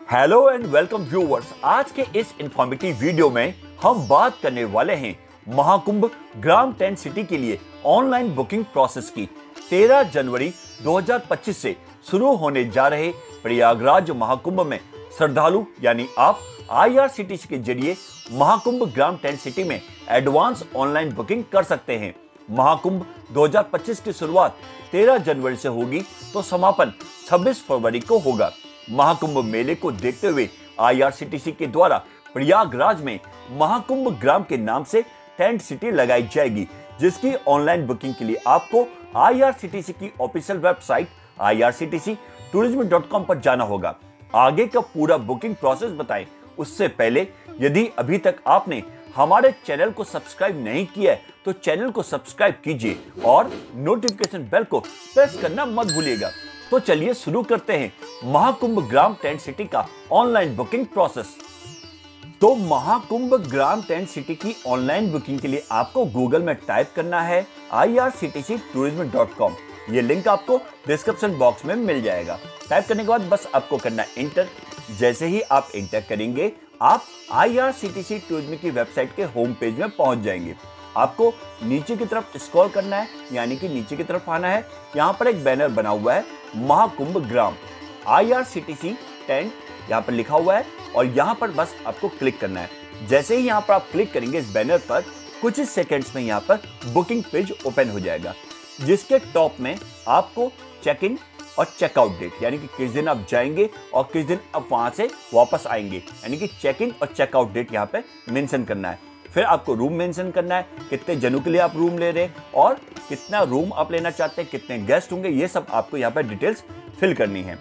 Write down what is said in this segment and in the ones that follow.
Hello and welcome viewers. आज के इस इंफॉर्मेटिव वीडियो में हम बात करने वाले हैं महाकुंभ ग्राम टेंट सिटी के लिए ऑनलाइन बुकिंग प्रोसेस की। 13 जनवरी 2025 से शुरू होने जा रहे प्रयागराज महाकुंभ में श्रद्धालु यानी आप IRCTC के जरिए महाकुंभ ग्राम टेंट सिटी में एडवांस ऑनलाइन बुकिंग कर सकते हैं। महाकुंभ 2025 की शुरुआत 13 जनवरी से होगी तो समापन 26 फरवरी को होगा। महाकुंभ मेले को देखते हुए IRCTC के द्वारा प्रयागराज में महाकुंभ ग्राम के नाम से टेंट सिटी लगाई जाएगी, जिसकी ऑनलाइन बुकिंग के लिए आपको IRCTC की ऑफिशियल वेबसाइट irctctourism.com पर जाना होगा। आगे का पूरा बुकिंग प्रोसेस बताएं उससे पहले यदि अभी तक आपने हमारे चैनल को सब्सक्राइब नहीं किया है तो चैनल को सब्सक्राइब कीजिए और नोटिफिकेशन बेल को प्रेस करना मत भूलिएगा। तो चलिए शुरू करते हैं महाकुंभ ग्राम टेंट सिटी का ऑनलाइन बुकिंग प्रोसेस। तो महाकुंभ ग्राम टेंट सिटी की ऑनलाइन बुकिंग के लिए आपको गूगल में टाइप करना है irctctourism.com। ये लिंक आपको डिस्क्रिप्शन बॉक्स में मिल जाएगा। टाइप करने के बाद बस आपको करना है इंटर। जैसे ही आप इंटर करेंगे आप IRCTC टूरिज्म की वेबसाइट के होम पेज में पहुंच जाएंगे। आपको नीचे की तरफ स्क्रॉल करना है, यानी कि नीचे की तरफ आना है। यहाँ पर एक बैनर बना हुआ है महाकुंभ ग्राम IRCTC टेंट, यहाँ पर लिखा हुआ है और यहाँ पर बस आपको क्लिक करना है। जैसे ही यहाँ पर आप क्लिक करेंगे इस बैनर पर, कुछ ही सेकेंड्स में यहाँ पर बुकिंग पेज ओपन हो जाएगा, जिसके टॉप में आपको चेक इन और चेकआउट डेट, यानी कि किस दिन आप जाएंगे और किस दिन आप वहां से वापस आएंगे, यानी कि चेक इन और चेकआउट डेट यहाँ पे मेंशन करना है। फिर आपको रूम मेंशन करना है, कितने जनों के लिए आप रूम ले रहे हैं और कितना रूम आप लेना चाहते हैं, कितने गेस्ट होंगे, ये सब आपको यहाँ पे डिटेल्स फिल करनी है।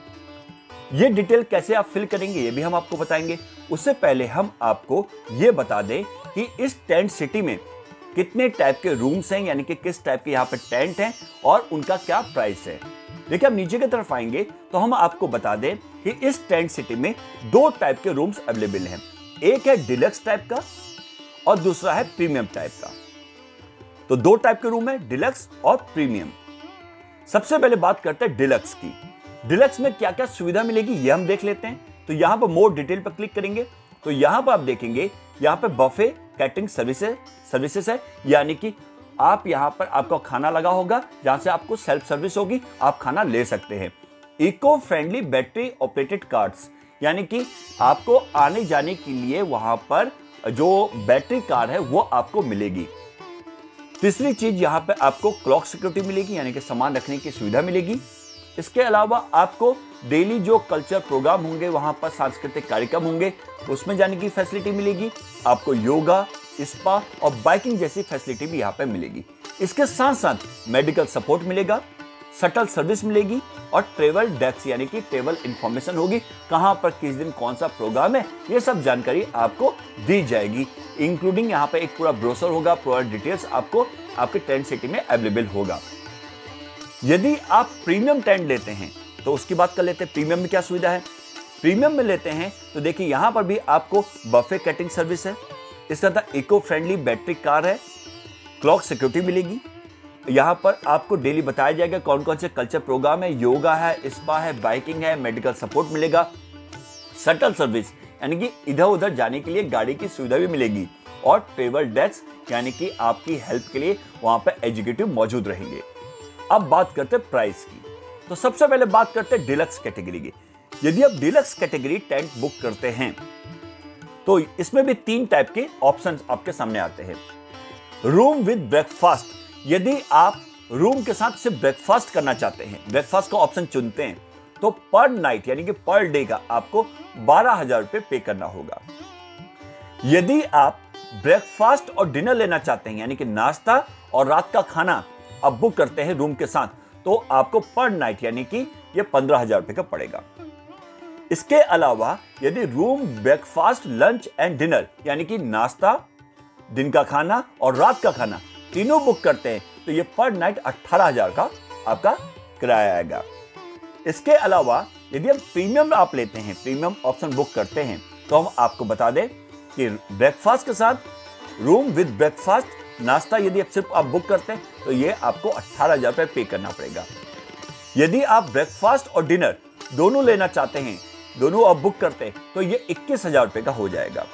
ये डिटेल कैसे आप फिल करेंगे ये भी हम आपको बताएंगे। उससे पहले हम आपको ये बता दें कि इस टेंट सिटी में कितने टाइप के रूम्स हैं, यानी कि किस टाइप के यहाँ पे टेंट हैं और उनका क्या प्राइस है। देखिए, आप नीचे की तरफ आएंगे तो हम आपको बता दें कि इस टेंट सिटी में 2 टाइप के रूम्स अवेलेबल हैं। एक है डिलक्स टाइप का और दूसरा है प्रीमियम टाइप का। तो 2 टाइप के रूम है, डिलक्स और प्रीमियम। सबसे पहले बात करते हैं डिलक्स की। डिलक्स में क्या क्या सुविधा मिलेगी ये हम देख लेते हैं। तो यहां पर मोर डिटेल पर क्लिक करेंगे तो यहां पर आप देखेंगे यहां पर बफे कैटरिंग सर्विसेज है, यानी कि आप यहां पर आपका खाना लगा होगा, जहां से आपको सेल्फ सर्विस होगी, आप खाना ले सकते हैं। Eco friendly battery operated cars, यानी कि आपको आने जाने के लिए वहां पर जो बैटरी कार है वो आपको मिलेगी। तीसरी चीज, यहां पे आपको क्लॉक सिक्योरिटी मिलेगी, यानी कि सामान रखने की सुविधा मिलेगी। इसके अलावा आपको डेली जो कल्चर प्रोग्राम होंगे, वहां पर सांस्कृतिक कार्यक्रम होंगे, उसमें जाने की फैसिलिटी मिलेगी। आपको योगा, स्पा और बाइकिंग जैसी फैसिलिटी भी यहाँ पे मिलेगी। इसके साथ साथ मेडिकल सपोर्ट मिलेगा, शटल सर्विस मिलेगी और ट्रेवल डेस्क, यानी कि ट्रेवल इंफॉर्मेशन होगी, कहां पर किस दिन कौन सा प्रोग्राम है, ये सब जानकारी आपको दी जाएगी। इंक्लूडिंग यहाँ पे एक पूरा ब्रोशर होगा, पूरा डिटेल्स आपको आपके टेंट सिटी में अवेलेबल होगा। यदि आप प्रीमियम टेंट लेते हैं तो उसकी बात कर लेते हैं। प्रीमियम में क्या सुविधा है। प्रीमियम में लेते हैं तो देखिए यहां पर भी आपको बफे कैटरिंग सर्विस है, इसके साथ इको फ्रेंडली बैटरी कार है, क्लॉक सिक्योरिटी मिलेगी। यहाँ पर आपको डेली बताया जाएगा कौन कौन से कल्चर प्रोग्राम है, योगा है, स्पा है, बाइकिंग है, मेडिकल सपोर्ट मिलेगा। शटल सर्विस, यानी कि इधर उधर जाने के लिए गाड़ी की सुविधा भी मिलेगी और ट्रेवल डेस्क, यानी कि आपकी हेल्प के लिए वहां पर एग्जीक्यूटिव मौजूद रहेंगे। अब बात करते हैं प्राइस की। तो सबसे पहले बात करते हैं डिलक्स कैटेगरी की। यदि आप डिलक्स कैटेगरी टेंट बुक करते हैं तो इसमें भी 3 टाइप के ऑप्शंस आपके सामने आते हैं। रूम विद ब्रेकफास्ट, यदि आप रूम के साथ सिर्फ ब्रेकफास्ट करना चाहते हैं, ब्रेकफास्ट का ऑप्शन चुनते हैं, तो पर नाइट यानी कि पर डे का आपको 12,000 रुपए पे करना होगा। यदि आप ब्रेकफास्ट और डिनर लेना चाहते हैं, यानी कि नाश्ता और रात का खाना आप बुक करते हैं रूम के साथ, तो आपको पर नाइट यानी कि ये 15,000 रुपए का पड़ेगा। इसके अलावा यदि room breakfast lunch and dinner, यानी कि नाश्ता, दिन का खाना और रात का खाना तीनों बुक करते हैं, तो ये पर नाइट 18,000 का आपका किराया आएगा। इसके अलावा यदि हम प्रीमियम आप लेते हैं, प्रीमियम ऑप्शन बुक करते हैं, तो हम आपको बता दें कि ब्रेकफास्ट के साथ रूम विद ब्रेकफास्ट नाश्ता यदि आप सिर्फ आप बुक करते हैं तो ये आपको 18,000 रुपए पे करना पड़ेगा। यदि आप ब्रेकफास्ट और डिनर दोनों लेना चाहते हैं दोनों आप बुक करते हैं तो ये 21,000 रुपए का हो जाएगा।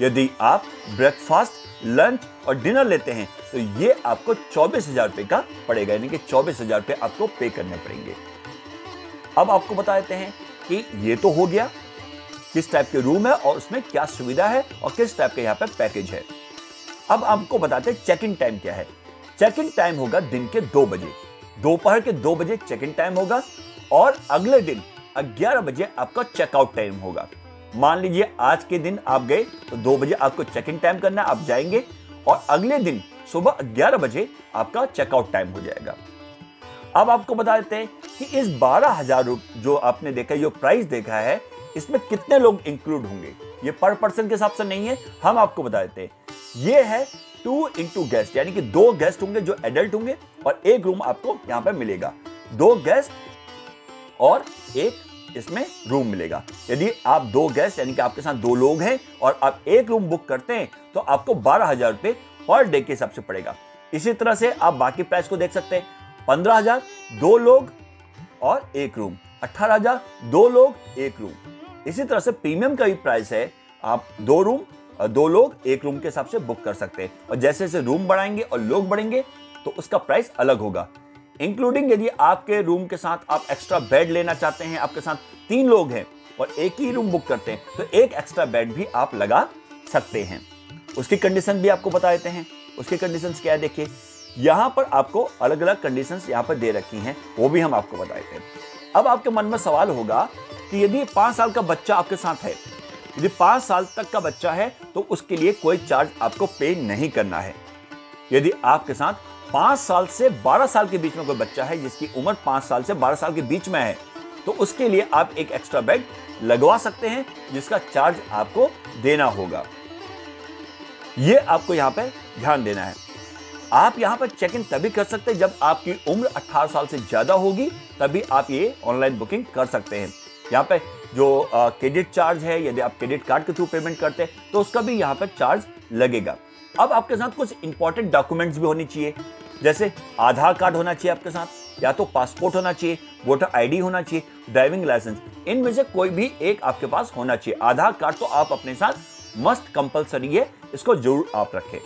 यदि आप ब्रेकफास्ट, लंच और डिनर लेते हैं तो ये आपको 24,000 रुपए का पड़ेगा, यानी कि 24,000 रुपए आपको पे करने पड़ेंगे। अब आपको बता देते हैं कि ये तो हो गया किस टाइप के रूम है और उसमें क्या सुविधा है और किस टाइप के यहाँ पे पैकेज है। अब आपको बताते हैं चेक इन टाइम क्या है। चेक इन टाइम होगा दिन के 2 बजे, दोपहर के 2 बजे चेक इन टाइम होगा और अगले दिन 11 बजे आपका चेकआउट टाइम होगा। मान लीजिए आज के दिन आप गए तो 2 बजे आपको चेक इन टाइम करना है, आप जाएंगे और अगले दिन सुबह 11 बजे आपका चेकआउट टाइम हो जाएगा। अब आपको बता देते हैं कि इस 12,000 जो आपने देखा, जो प्राइस देखा है, इसमें कितने लोग इंक्लूड होंगे। ये पर पर्सन के हिसाब से नहीं है, हम आपको बता देते हैं। ये है 2 इंटू गेस्ट, यानी कि 2 गेस्ट होंगे जो एडल्ट होंगे और एक रूम आपको यहां पर मिलेगा। 2 गेस्ट और एक इसमें रूम मिलेगा। यदि आप 2 गेस्ट यानी कि आपके साथ 2 लोग हैं और आप एक रूम बुक करते हैं तो आपको 12,000 रुपए पर डे के हिसाब से पड़ेगा। इसी तरह से आप बाकी प्राइस को देख सकते हैं। 15,000 2 लोग और एक रूम, 18,000 2 लोग एक रूम। इसी तरह से प्रीमियम का भी प्राइस है, आप 2 रूम 2 लोग एक रूम के हिसाब से बुक कर सकते हैं और जैसे जैसे रूम बढ़ाएंगे और लोग बढ़ेंगे तो उसका प्राइस अलग होगा। इंक्लूडिंग यदि आपके रूम के साथ आप एक्स्ट्रा बेड लेना चाहते हैं, आपके साथ 3 लोग हैं और एक ही रूम बुक करते हैं तो एक एक्स्ट्रा बेड भी आप लगा सकते हैं। उसकी कंडीशन भी आपको बता देते हैं। उसकी कंडीशंस क्या है, देखिए यहां पर आपको अलग अलग कंडीशंस यहां पर दे रखी हैं, वो भी हम आपको बता देते हैं। अब आपके मन में सवाल होगा कि यदि 5 साल का बच्चा आपके साथ है, यदि 5 साल तक का बच्चा है तो उसके लिए कोई चार्ज आपको पे नहीं करना है। यदि आपके साथ 5 साल से 12 साल के बीच में कोई बच्चा है जिसकी उम्र 5 साल से 12 साल के बीच में है तो उसके लिए आप एक एक्स्ट्रा बेड लगवा सकते हैं जिसका चार्ज आपको देना होगा। यह आपको यहां पे ध्यान देना है। आप यहां पर चेक इन तभी कर सकते हैं जब आपकी उम्र 18 साल से ज्यादा होगी, तभी आप ये ऑनलाइन बुकिंग कर सकते हैं। यहां पे जो क्रेडिट चार्ज है, यदि आप क्रेडिट कार्ड के थ्रू पेमेंट करते हैं तो उसका भी यहां पर चार्ज लगेगा। अब आपके साथ कुछ इंपॉर्टेंट डॉक्यूमेंट्स भी होनी चाहिए, जैसे आधार कार्ड होना चाहिए आपके साथ, या तो पासपोर्ट होना चाहिए, वोटर आईडी होना चाहिए, ड्राइविंग लाइसेंस, इनमें से कोई भी एक आपके पास होना चाहिए। आधार कार्ड तो आप अपने साथ मस्ट कंपलसरी है, इसको जरूर आप रखें।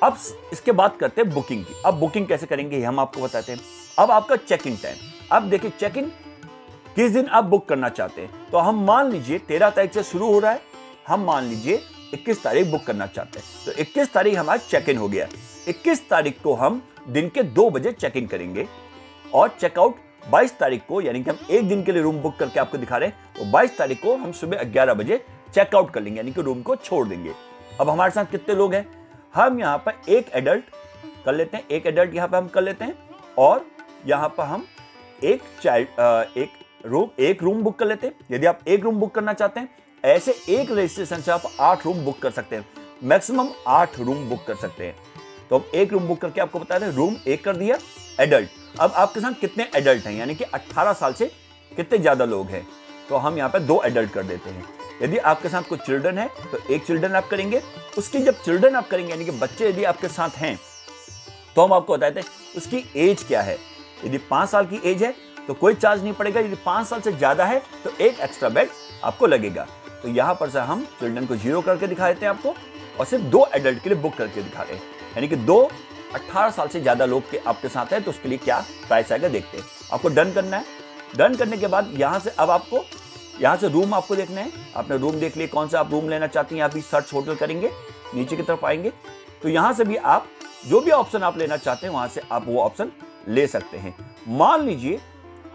अब इसके बाद करते हैं बुकिंग की। अब बुकिंग कैसे करेंगे हम आपको बताते हैं। अब आपका चेक इन टाइम, अब देखिए चेक इन किस दिन आप बुक करना चाहते हैं। तो हम मान लीजिए 13 तारीख से शुरू हो रहा है, हम मान लीजिए 21 तारीख बुक करना चाहते हैं तो 21 तारीख हमारा चेक इन हो गया। 21 तारीख को हम दिन के 2 बजे चेक इन करेंगे और चेकआउट 22 तारीख को, यानी कि हम एक दिन के लिए रूम बुक करके आपको दिखा रहे हैं, तो 22 तारीख को हम सुबह 11 बजे चेकआउट कर लेंगे, यानी कि रूम को छोड़ देंगे। अब हमारे साथ कितने लोग हैं, हम यहाँ पर एक एडल्ट कर लेते हैं, एक एडल्ट यहाँ पर हम कर लेते हैं और यहाँ पर हम एक चाइल्ड एक रूम बुक कर लेते हैं। यदि आप एक रूम बुक करना चाहते हैं, ऐसे एक रजिस्ट्रेशन से आप 8 रूम बुक कर सकते हैं, मैक्सिमम 8 रूम बुक कर सकते हैं। तो अब एक रूम बुक करके आपको बता दें, रूम एक कर दिया एडल्ट। अब आपके साथ कितने एडल्ट हैं, यानी कि 18 साल से कितने ज्यादा लोग हैं, तो हम यहाँ पे 2 एडल्ट कर देते हैं। यदि आपके साथ कुछ चिल्ड्रन है तो एक चिल्ड्रन आप करेंगे। उसकी जब चिल्ड्रन आप करेंगे, यानी कि बच्चे यदि आपके साथ हैं, तो हम आपको बताते हैं उसकी एज क्या है। यदि 5 साल की एज है तो कोई चार्ज नहीं पड़ेगा, यदि 5 साल से ज्यादा है तो एक एक्स्ट्रा बेड आपको लगेगा। तो यहां पर से हम चिल्ड्रन को 0 करके दिखा देते हैं आपको और सिर्फ 2 एडल्ट के लिए बुक करके दिखा रहे हैं, यानी कि 2 18 साल से ज्यादा लोग के आपके साथ है तो उसके लिए क्या प्राइस आएगा देखते हैं। आपको डन करना है। डन करने के बाद यहां से अब आपको यहां से रूम आपको देखना है। आपने रूम देख लिया, कौन सा आप रूम लेना चाहते हैं, यहाँ भी सर्च होटल करेंगे, नीचे की तरफ आएंगे तो यहां से भी आप जो भी ऑप्शन आप लेना चाहते हैं वहां से आप वो ऑप्शन ले सकते हैं। मान लीजिए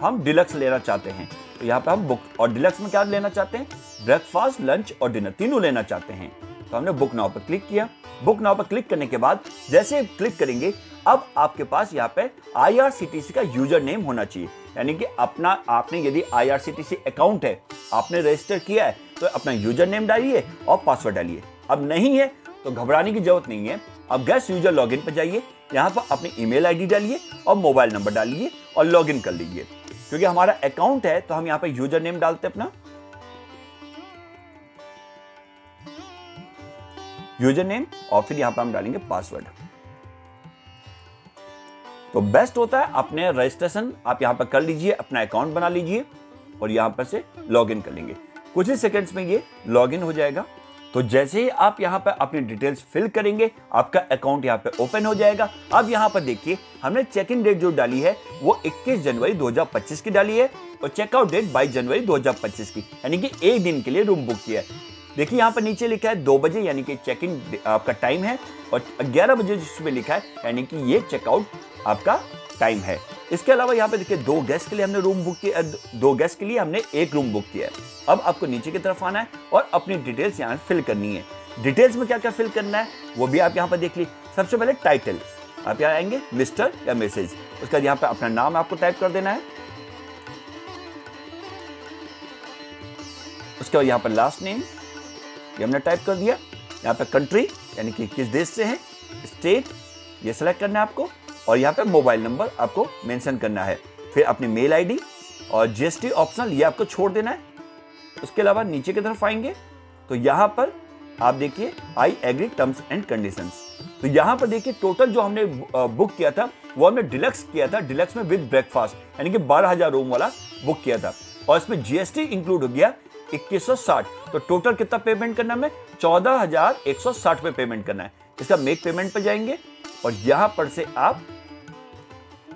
हम डिलक्स लेना चाहते हैं तो यहाँ पे हम बुक, और डिलक्स में क्या लेना चाहते हैं, ब्रेकफास्ट, लंच और डिनर तीनों लेना चाहते हैं। तो हमने बुक नाउ पर क्लिक किया। बुक नाउ पर क्लिक करने के बाद जैसे क्लिक करेंगे, अब आपके पास यहाँ पे IRCTC का यूजर नेम होना चाहिए, यानी कि आपने यदि IRCTC अकाउंट है, आपने रजिस्टर किया है तो अपना यूजर नेम डालिए और पासवर्ड डालिए। अब नहीं है तो घबराने की जरूरत नहीं है। अब गेस्ट यूजर लॉगिन पर जाइए, यहाँ पर अपनी ईमेल आईडी डालिए और मोबाइल नंबर डालिए और लॉगिन कर लीजिए। क्योंकि हमारा अकाउंट है तो हम यहाँ पे यूजर नेम डालते हैं, अपना यूजर नेम, और फिर यहाँ पे हम डालेंगे पासवर्ड। तो बेस्ट होता है अपने रजिस्ट्रेशन आप यहाँ पर कर लीजिए, अपना अकाउंट बना लीजिए और यहाँ पर से लॉगिन कर लेंगे। कुछ ही सेकंड्स में ये लॉगिन हो जाएगा। तो जैसे ही आप यहाँ पर अपनी डिटेल्स फिल करेंगे, आपका अकाउंट यहाँ पे ओपन हो जाएगा। अब यहाँ पर देखिए, हमने चेक इन डेट जो डाली है वो 21 जनवरी 2025 की डाली है और चेकआउट डेट 22 जनवरी 2025 की, यानी कि एक दिन के लिए रूम बुक किया है। देखिए यहाँ पर नीचे लिखा है 2 बजे, यानी कि चेक इन आपका टाइम है, और 11 बजे जिसमें लिखा है यानी कि ये चेकआउट आपका टाइम है। इसके अलावा यहाँ पे देखिए 2 गेस्ट के लिए हमने रूम बुक किया, 2 गेस्ट के लिए हमने एक रूम बुक किया है। अब आपको नीचे की तरफ आना है और अपनी डिटेल्स यहाँ फिल करनी है। डिटेल्स में क्या क्या फिल करना है वो भी आप यहाँ पर देख लीजिए। सबसे पहले टाइटल, आप यहाँ आएंगे मिस्टर या मिसेज, उसके बाद यहाँ पे अपना नाम आपको टाइप कर देना है। उसके बाद यहाँ पर लास्ट नेम ये हमने टाइप कर दिया। यहाँ पे कंट्री यानी कि किस देश से है, स्टेट ये सेलेक्ट करना है आपको, और यहाँ पे मोबाइल नंबर आपको मेंशन करना है। फिर अपनी मेल आईडी और जीएसटी ऑप्शनल ये आपको छोड़ देना है। उसके अलावा नीचे की तरफ आएंगे तो यहाँ पर आप देखिए I agree terms and conditions. तो यहाँ पर देखिए टोटल जो हमने बुक किया था वो हमने डिलक्स किया था, डिलक्स में विद ब्रेकफास्ट, यानी कि 12,000 रूम वाला बुक किया था, और इसमें जीएसटी इंक्लूड हो गया 2160। तो टोटल कितना पेमेंट करना है, 14,160 पे पेमेंट करना है। इसका मेक पेमेंट पे जाएंगे और यहां पर से आप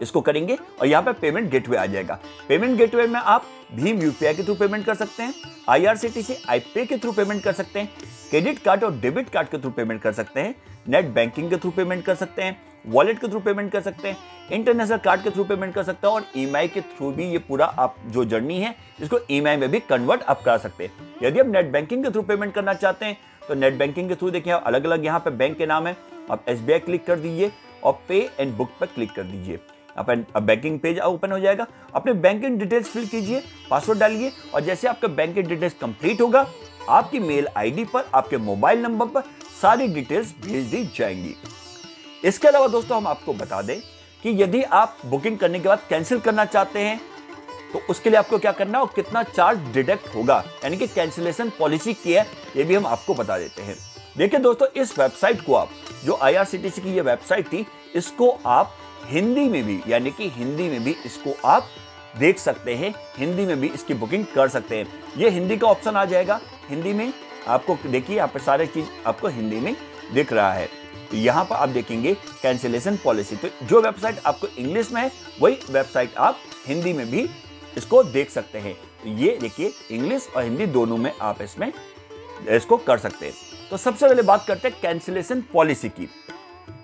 इसको करेंगे और यहां पर पेमेंट गेटवे आ जाएगा। पेमेंट गेटवे में आप भीम यूपीआई के थ्रू पेमेंट कर सकते हैं, आईआरसीटीसी आईपे के थ्रू पेमेंट कर सकते हैं, क्रेडिट कार्ड और डेबिट कार्ड के थ्रू पेमेंट कर सकते हैं, नेट बैंकिंग के थ्रू पेमेंट कर सकते हैं, वॉलेट के थ्रू पेमेंट कर सकते हैं, इंटरनेशनल कार्ड के थ्रू पेमेंट कर सकते हैं, और ईएमआई के थ्रू भी ये पूरा आप जो जर्नी है इसको ईएमआई में भी कन्वर्ट आप करा सकते हैं। यदि आप नेट बैंकिंग के थ्रू पेमेंट करना चाहते हैं तो नेट बैंकिंग के थ्रू देखिए अलग अलग यहाँ पे बैंक के नाम है, आप एसबीआई क्लिक कर दीजिए और पे एंड बुक पर क्लिक कर दीजिए। अब बैंकिंग पेज ओपन हो जाएगा। अपने बैंकिंग डिटेल्स फिल कीजिए, पासवर्ड डालिए, और जैसे आपका बैंकिंग डिटेल्स कंप्लीट होगा आपकी मेल आईडी पर, आपके मोबाइल नंबर पर सारी डिटेल्स भेज दी जाएंगी। इसके अलावा दोस्तों हम आपको बता दें कि यदि आप बुकिंग करने के बाद कैंसिल करना चाहते हैं तो उसके लिए आपको क्या करना है और कितना चार्ज डिडक्ट होगा, यानी कि कैंसिलेशन पॉलिसी क्या है ये भी हम आपको बता देते हैं। देखिए दोस्तों, इस वेबसाइट को आप जो आईआरसीटीसी की ये वेबसाइट थी इसको आप हिंदी में भी, यानी कि हिंदी में भी इसको आप देख सकते हैं, हिंदी में भी इसकी बुकिंग कर सकते हैं। ये हिंदी का ऑप्शन आ जाएगा, हिंदी में आपको देखिए यहाँ पे सारे चीज आपको हिंदी में दिख रहा है। तो यहाँ पर आप देखेंगे कैंसिलेशन पॉलिसी। तो जो वेबसाइट आपको इंग्लिश में है वही वेबसाइट आप हिंदी में भी इसको देख सकते हैं। तो ये देखिए इंग्लिश और हिंदी दोनों में आप इसमें इसको कर सकते हैं। तो सबसे पहले बात करते हैं कैंसिलेशन पॉलिसी की।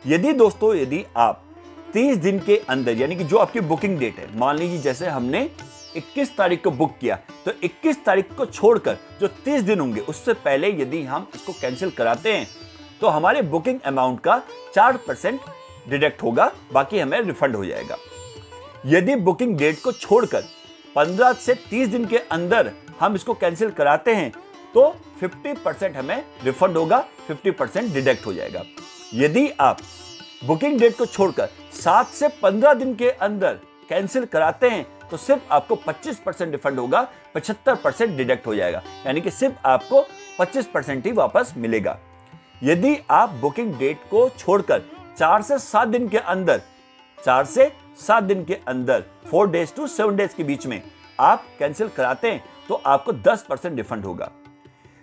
यदि आप 30 दिन के अंदर, यानी कि जो आपकी बुकिंग डेट है, मान लीजिए जैसे हमने 21 तारीख को बुक किया तो 21 तारीख को छोड़कर जो 30 दिन होंगे उससे पहले यदि हम इसको कैंसिल कराते हैं तो हमारे बुकिंग अमाउंट का 4% डिडक्ट होगा, बाकी हमें रिफंड हो जाएगा। यदि बुकिंग डेट को छोड़कर 15 से 30 दिन के अंदर हम इसको कैंसिल कराते हैं तो 50% हमें रिफंड होगा, 50% डिडक्ट हो जाएगा। यदि आप बुकिंग डेट को छोड़कर 7 से 15 दिन के अंदर कैंसिल कराते हैं तो सिर्फ आपको 25% रिफंड होगा, 75% डिडक्ट हो जाएगा, यानी कि सिर्फ आपको 25% ही वापस मिलेगा। यदि आप बुकिंग डेट को छोड़कर 4 से 7 दिन के अंदर, 4 से 7 दिन के अंदर 4 डेज टू 7 डेज के बीच में आप कैंसिल कराते हैं तो आपको 10% रिफंड होगा।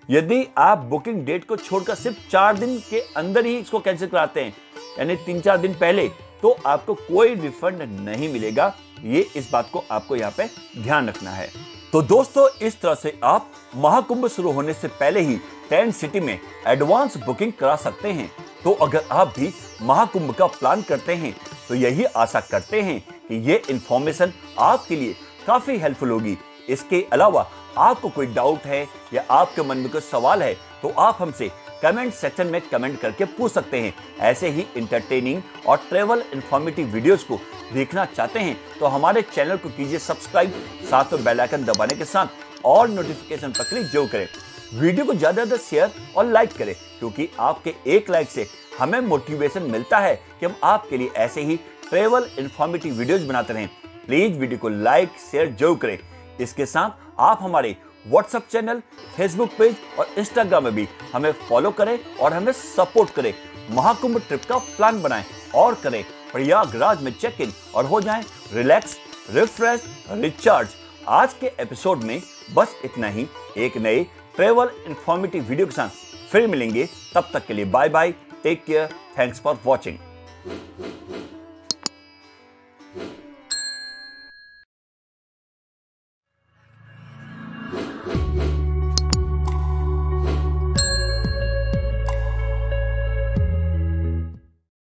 यदि आप बुकिंग डेट को छोड़कर सिर्फ 4 दिन के अंदर ही इसको कैंसिल कराते हैं, यानी 3-4 दिन पहले, तो आपको कोई रिफंड नहीं मिलेगा। ये इस बात को आपको यहाँ पे ध्यान रखना है। तो दोस्तों, इस तरह से आप महाकुंभ शुरू होने से पहले ही टेंट सिटी में एडवांस बुकिंग करा सकते हैं। तो अगर आप भी महाकुंभ का प्लान करते हैं तो यही आशा करते हैं कि ये इंफॉर्मेशन आपके लिए काफी हेल्पफुल होगी। इसके अलावा आपको कोई डाउट है या आपके मन में कोई सवाल है तो आप हमसे कमेंट सेक्शन में कमेंट करके पूछ सकते हैं। ऐसे ही इंटरटेनिंग और ट्रेवल इंफॉर्मेटिव वीडियोस को देखना चाहते हैं तो हमारे चैनल को कीजिए सब्सक्राइब, साथ में बेल आइकन दबाने के साथ और नोटिफिकेशन पर क्लिक जरूर करें। वीडियो को ज्यादा से शेयर और लाइक करें, क्योंकि आपके एक लाइक से हमें मोटिवेशन मिलता है कि हम आपके लिए ऐसे ही ट्रेवल इंफॉर्मेटिव वीडियोस बनाते रहें। प्लीज वीडियो को लाइक शेयर जरूर करें। इसके साथ आप हमारे व्हाट्सएप चैनल, फेसबुक पेज और इंस्टाग्राम में भी हमें फॉलो करें और हमें सपोर्ट करें। महाकुंभ ट्रिप का प्लान बनाएं और करें प्रयागराज में चेक इन और हो जाएं रिलैक्स, रिफ्रेश, रिचार्ज। आज के एपिसोड में बस इतना ही। एक नए ट्रेवल इंफॉर्मेटिव वीडियो के साथ फिर मिलेंगे। तब तक के लिए bye bye, take care, thanks for watching.